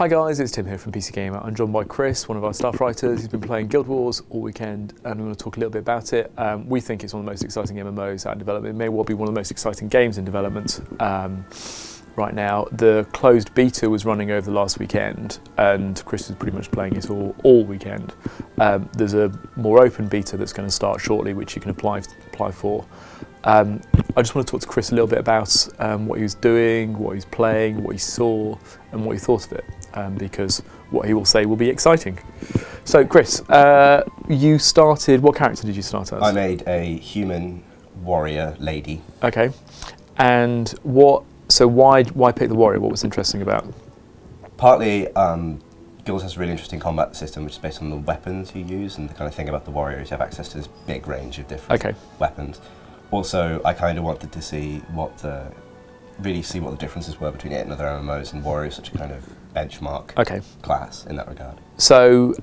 Hi guys, it's Tim here from PC Gamer. I'm joined by Chris, one of our staff writers. He's been playing Guild Wars all weekend and we want to talk a little bit about it. We think it's one of the most exciting MMOs out in development. It may well be one of the most exciting games in development right now. The closed beta was running over the last weekend and Chris was pretty much playing it all weekend. There's a more open beta that's going to start shortly, which you can apply for. I just want to talk to Chris a little bit about what he was doing, what he was playing, what he saw and what he thought of it, because what he will say will be exciting. So Chris, you started, what character did you start as? I made a human warrior lady. Okay, and so why pick the warrior? What was interesting about it? Partly, Guild has a really interesting combat system which is based on the weapons you use, and the kind of thing about the warrior is you have access to this big range of different weapons. Also, I kind of wanted to see what the differences were between it and other MMOs, and Warrior is such a kind of benchmark class in that regard. So,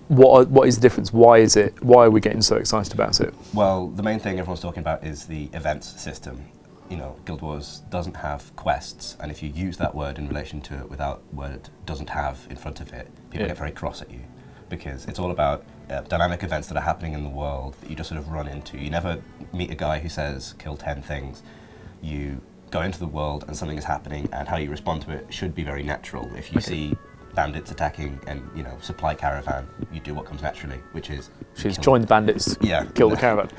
what is the difference? Why are we getting so excited about it? Well, the main thing everyone's talking about is the events system. You know, Guild Wars doesn't have quests, and if you use that word in relation to it without word doesn't have in front of it, people get very cross at you, because it's all about dynamic events that are happening in the world that you just sort of run into. You never meet a guy who says, kill 10 things. You go into the world and something is happening, and how you respond to it should be very natural. If you see bandits attacking and, you know, supply caravan, you do what comes naturally, which is join the bandits, kill the caravan.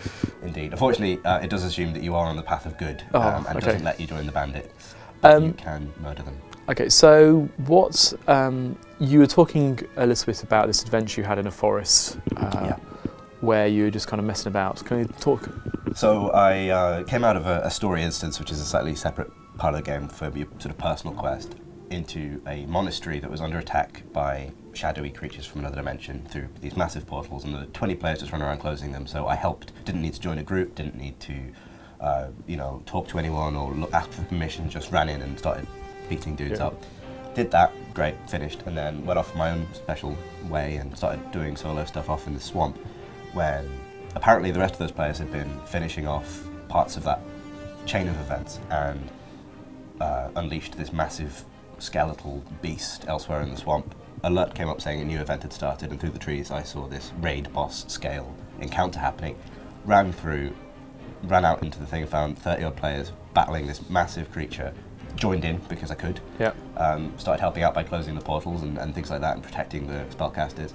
Indeed. Unfortunately, it does assume that you are on the path of good, and doesn't let you join the bandits. You can murder them. Okay, so what, you were talking a little bit about this adventure you had in a forest, where you were just kind of messing about. Can you talk? So I came out of a story instance, which is a slightly separate part of the game for your sort of personal quest, into a monastery that was under attack by shadowy creatures from another dimension through these massive portals, and there were 20 players just running around closing them. So I helped, didn't need to join a group, didn't need to you know, talk to anyone or ask for permission, just ran in and started beating dudes up. Did that, great, finished, and then went off my own special way and started doing solo stuff off in the swamp, when apparently the rest of those players had been finishing off parts of that chain of events and unleashed this massive skeletal beast elsewhere in the swamp. Alert came up saying a new event had started, and through the trees I saw this raid boss scale encounter happening. Ran out into the thing, found 30 odd players battling this massive creature. Joined in because I could. Started helping out by closing the portals and things like that, and protecting the spellcasters.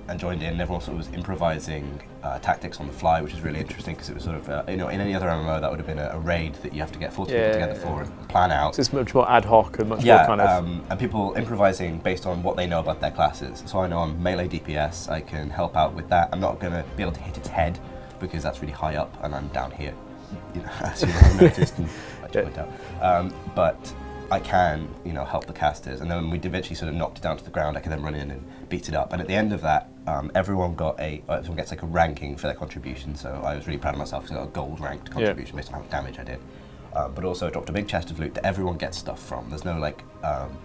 And joined in. Everyone sort of was improvising tactics on the fly, which is really interesting, because it was sort of, you know, in any other MMO that would have been a raid that you have to get 40 people together for and plan out. So it's much more ad hoc and much more kind of... and people improvising based on what they know about their classes. So I know I'm melee DPS, I can help out with that. I'm not going to be able to hit its head, because that's really high up and I'm down here, you know, as you have noticed and like to point out. But I can, you know, help the casters, and then when we eventually sort of knocked it down to the ground, I can then run in and beat it up. And at the end of that, everyone gets like a ranking for their contribution. So I was really proud of myself because I got a gold ranked contribution based on how much damage I did. But also dropped a big chest of loot that everyone gets stuff from. There's no like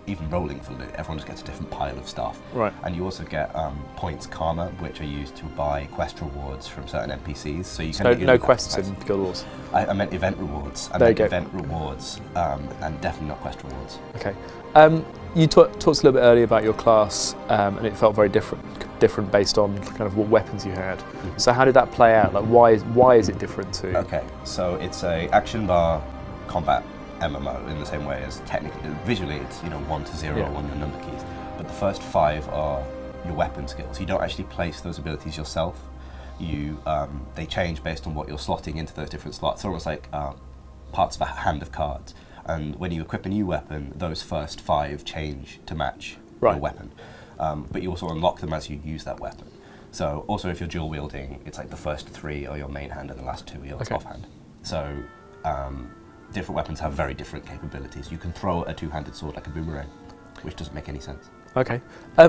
even rolling for loot. Everyone just gets a different pile of stuff. Right. And you also get points karma, which are used to buy quest rewards from certain NPCs. So you can no quests in Guild Wars. I meant event rewards. I meant event rewards, and definitely not quest rewards. Okay. You talked a little bit earlier about your class, and it felt very different based on kind of what weapons you had. So how did that play out? Like, why is it different to? Okay, so it's a action bar combat MMO in the same way as technically, visually it's, you know, 1 to 0 on your number keys, but the first 5 are your weapon skills. You don't actually place those abilities yourself. They change based on what you're slotting into those different slots. It's almost like parts of a hand of cards. And when you equip a new weapon, those first 5 change to match your weapon. But you also unlock them as you use that weapon. So also if you're dual wielding, it's like the first 3 are your main hand and the last 2 are your offhand. So different weapons have very different capabilities. You can throw a two-handed sword like a boomerang, which doesn't make any sense. Okay.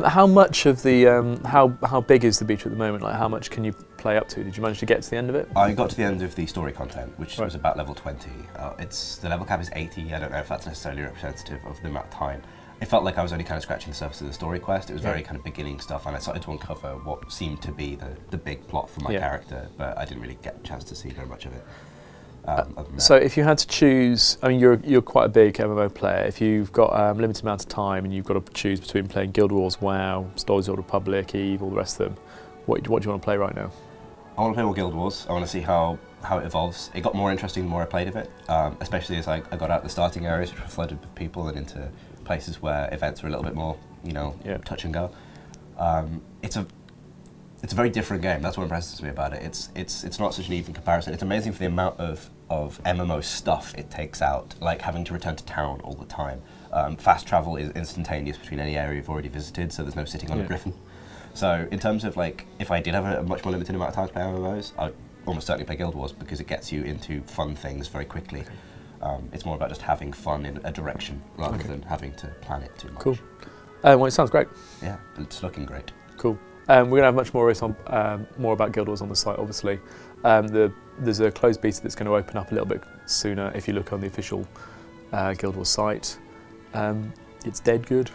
How much of the how big is the beta at the moment? Like, how much can you play up to? Did you manage to get to the end of it? I got to the end of the story content, which was about level 20. The level cap is 80. I don't know if that's necessarily representative of the amount of time. It felt like I was only kind of scratching the surface of the story quest. It was very kind of beginning stuff, and I started to uncover what seemed to be the big plot for my character, but I didn't really get a chance to see very much of it. So if you had to choose, I mean, you're quite a big MMO player. If you've got a limited amount of time and you've got to choose between playing Guild Wars, WoW, Star Wars: The Old Republic, EVE, all the rest of them, what do you want to play right now? I want to play more Guild Wars. I want to see how it evolves. It got more interesting the more I played of it, especially as I got out the starting areas, which were flooded with people, and into places where events were a little bit more, touch and go. It's a very different game. That's what impresses me about it. It's not such an even comparison. It's amazing for the amount of MMO stuff it takes out, like having to return to town all the time. Fast travel is instantaneous between any area you've already visited, so there's no sitting on a griffin. So in terms of like, if I did have a much more limited amount of time to play MMOs, I'd almost certainly play Guild Wars because it gets you into fun things very quickly. It's more about just having fun in a direction rather than having to plan it too much. Cool. Well, it sounds great. Yeah, it's looking great. Cool. We're going to have much more more about Guild Wars on the site, obviously. There's a closed beta that's going to open up a little bit sooner if you look on the official Guild Wars site. It's dead good.